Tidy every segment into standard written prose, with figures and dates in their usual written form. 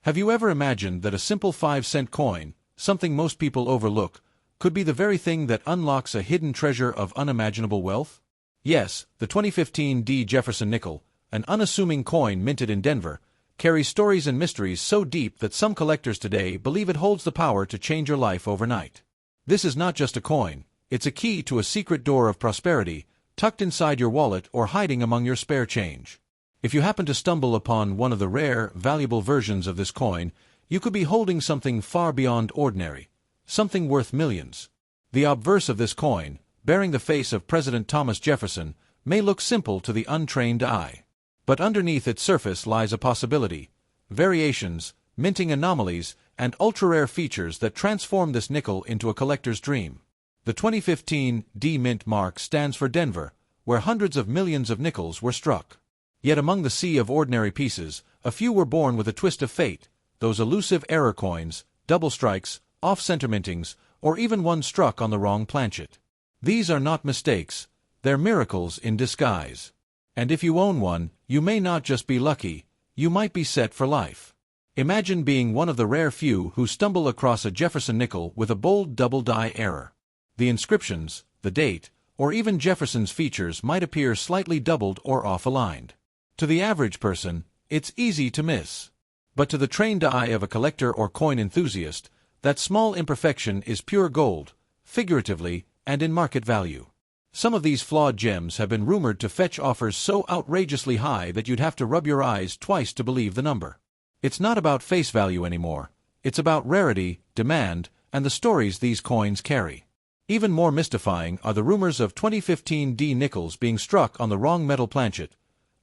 Have you ever imagined that a simple 5-cent coin, something most people overlook, could be the very thing that unlocks a hidden treasure of unimaginable wealth? Yes, the 2015 D. Jefferson Nickel, an unassuming coin minted in Denver, carries stories and mysteries so deep that some collectors today believe it holds the power to change your life overnight. This is not just a coin, it's a key to a secret door of prosperity, tucked inside your wallet or hiding among your spare change. If you happen to stumble upon one of the rare, valuable versions of this coin, you could be holding something far beyond ordinary, something worth millions. The obverse of this coin, bearing the face of President Thomas Jefferson, may look simple to the untrained eye. But underneath its surface lies a possibility, variations, minting anomalies, and ultra-rare features that transform this nickel into a collector's dream. The 2015 D Mint mark stands for Denver, where hundreds of millions of nickels were struck. Yet among the sea of ordinary pieces, a few were born with a twist of fate, those elusive error coins, double strikes, off-center mintings, or even one struck on the wrong planchet. These are not mistakes, they're miracles in disguise. And if you own one, you may not just be lucky, you might be set for life. Imagine being one of the rare few who stumble across a Jefferson nickel with a bold double-die error. The inscriptions, the date, or even Jefferson's features might appear slightly doubled or off-aligned. To the average person, it's easy to miss. But to the trained eye of a collector or coin enthusiast, that small imperfection is pure gold, figuratively and in market value. Some of these flawed gems have been rumored to fetch offers so outrageously high that you'd have to rub your eyes twice to believe the number. It's not about face value anymore, it's about rarity, demand, and the stories these coins carry. Even more mystifying are the rumors of 2015 D nickels being struck on the wrong metal planchet,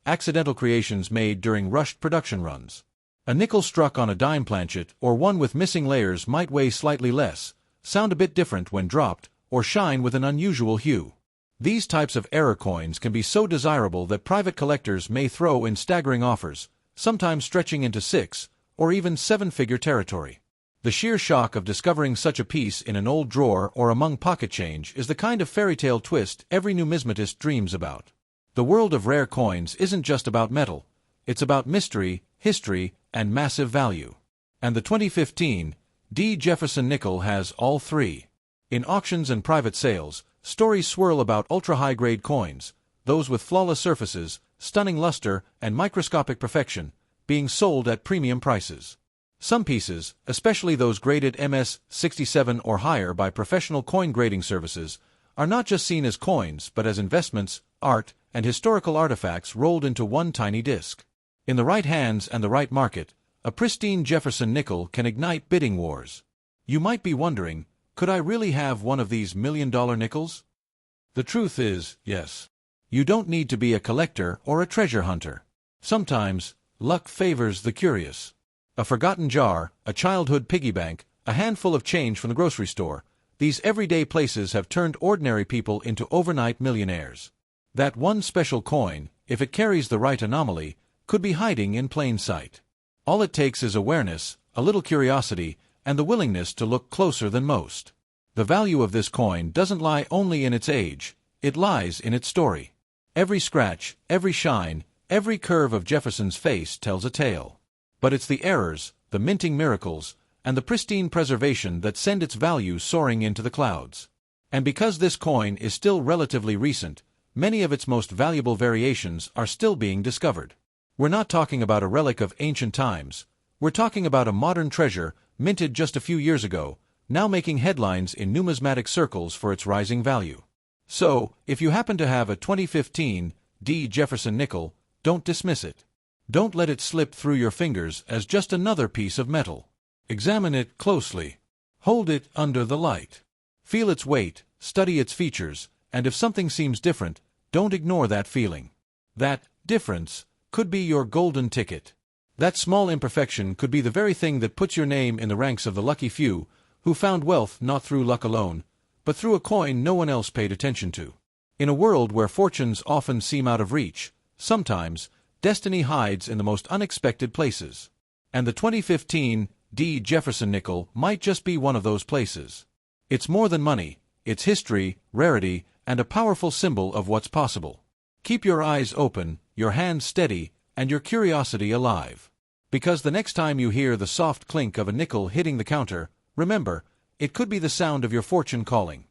accidental creations made during rushed production runs. A nickel struck on a dime planchet or one with missing layers might weigh slightly less, sound a bit different when dropped, or shine with an unusual hue. These types of error coins can be so desirable that private collectors may throw in staggering offers, sometimes stretching into 6- or even 7-figure territory. The sheer shock of discovering such a piece in an old drawer or among pocket change is the kind of fairy tale twist every numismatist dreams about. The world of rare coins isn't just about metal, it's about mystery, history, and massive value. And the 2015 D. Jefferson Nickel has all three. In auctions and private sales, stories swirl about ultra-high-grade coins, those with flawless surfaces, stunning luster, and microscopic perfection, being sold at premium prices. Some pieces, especially those graded MS-67 or higher by professional coin grading services, are not just seen as coins but as investments, art, and historical artifacts rolled into one tiny disc. In the right hands and the right market, a pristine Jefferson nickel can ignite bidding wars. You might be wondering, could I really have one of these million-dollar nickels? The truth is, yes. You don't need to be a collector or a treasure hunter. Sometimes, luck favors the curious. A forgotten jar, a childhood piggy bank, a handful of change from the grocery store, these everyday places have turned ordinary people into overnight millionaires. That one special coin, if it carries the right anomaly, could be hiding in plain sight. All it takes is awareness, a little curiosity, and the willingness to look closer than most. The value of this coin doesn't lie only in its age, it lies in its story. Every scratch, every shine, every curve of Jefferson's face tells a tale. But it's the errors, the minting miracles, and the pristine preservation that send its value soaring into the clouds. And because this coin is still relatively recent, many of its most valuable variations are still being discovered. We're not talking about a relic of ancient times, we're talking about a modern treasure, minted just a few years ago, now making headlines in numismatic circles for its rising value. So, if you happen to have a 2015 D. Jefferson Nickel, don't dismiss it. Don't let it slip through your fingers as just another piece of metal. Examine it closely. Hold it under the light. Feel its weight, study its features, and if something seems different, don't ignore that feeling. That difference could be your golden ticket. That small imperfection could be the very thing that puts your name in the ranks of the lucky few who found wealth not through luck alone, but through a coin no one else paid attention to. In a world where fortunes often seem out of reach, sometimes, destiny hides in the most unexpected places. And the 2015 D. Jefferson Nickel might just be one of those places. It's more than money, it's history, rarity, and a powerful symbol of what's possible. Keep your eyes open, your hands steady, and your curiosity alive. Because the next time you hear the soft clink of a nickel hitting the counter, remember, it could be the sound of your fortune calling.